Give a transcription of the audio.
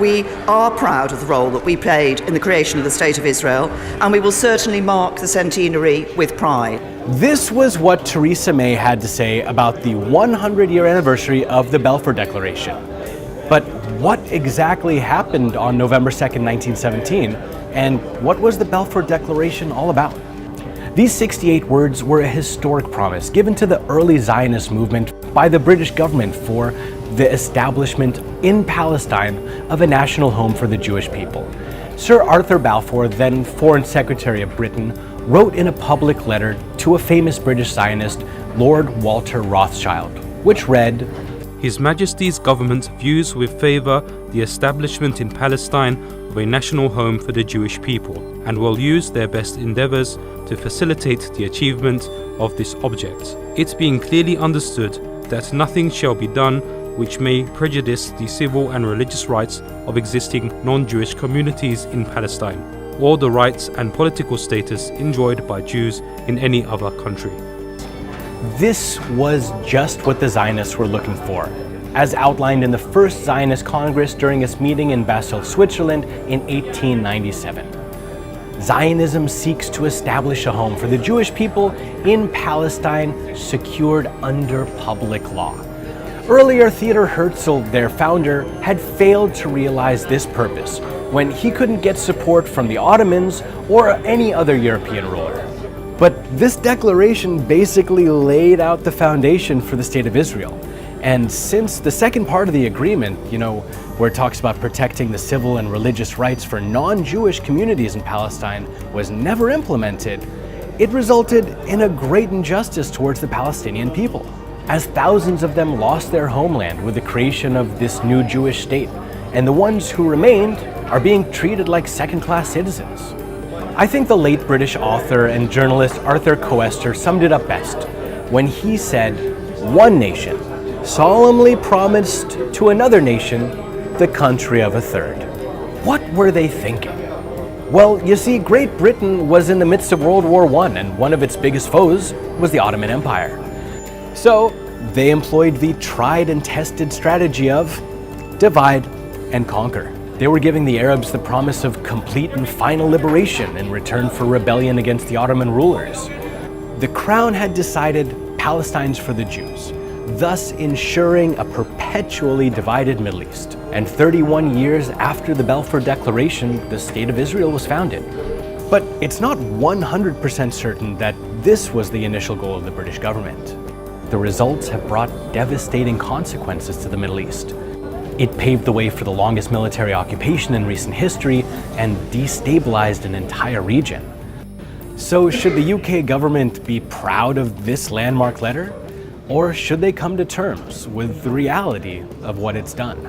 We are proud of the role that we played in the creation of the State of Israel, and we will certainly mark the centenary with pride. This was what Theresa May had to say about the 100-year anniversary of the Belfor Declaration. But what exactly happened on November 2nd, 1917, and what was the Belfor Declaration all about? These 68 words were a historic promise given to the early Zionist movement by the British government for the establishment in Palestine of a national home for the Jewish people. Sir Arthur Balfour, then Foreign Secretary of Britain, wrote in a public letter to a famous British Zionist, Lord Walter Rothschild, which read, His Majesty's government views with favour the establishment in Palestine of a national home for the Jewish people, and will use their best endeavours to facilitate the achievement of this object, it being clearly understood that nothing shall be done which may prejudice the civil and religious rights of existing non-Jewish communities in Palestine, or the rights and political status enjoyed by Jews in any other country. This was just what the Zionists were looking for, as outlined in the First Zionist Congress during its meeting in Basel, Switzerland in 1897. Zionism seeks to establish a home for the Jewish people in Palestine secured under public law. Earlier, Theodor Herzl, their founder, had failed to realize this purpose when he couldn't get support from the Ottomans or any other European ruler. But this declaration basically laid out the foundation for the State of Israel. And since the second part of the agreement, where it talks about protecting the civil and religious rights for non-Jewish communities in Palestine, was never implemented, it resulted in a great injustice towards the Palestinian people, as thousands of them lost their homeland with the creation of this new Jewish state, and the ones who remained are being treated like second-class citizens. I think the late British author and journalist Arthur Koester summed it up best when he said, "One nation solemnly promised to another nation the country of a third." What were they thinking? Well, you see, Great Britain was in the midst of World War I, and one of its biggest foes was the Ottoman Empire. So they employed the tried and tested strategy of divide and conquer. They were giving the Arabs the promise of complete and final liberation in return for rebellion against the Ottoman rulers. The Crown had decided Palestine's for the Jews, thus ensuring a perpetually divided Middle East. And 31 years after the Balfour Declaration, the State of Israel was founded. But it's not 100% certain that this was the initial goal of the British government. The results have brought devastating consequences to the Middle East. It paved the way for the longest military occupation in recent history and destabilized an entire region. So should the UK government be proud of this landmark letter? Or should they come to terms with the reality of what it's done?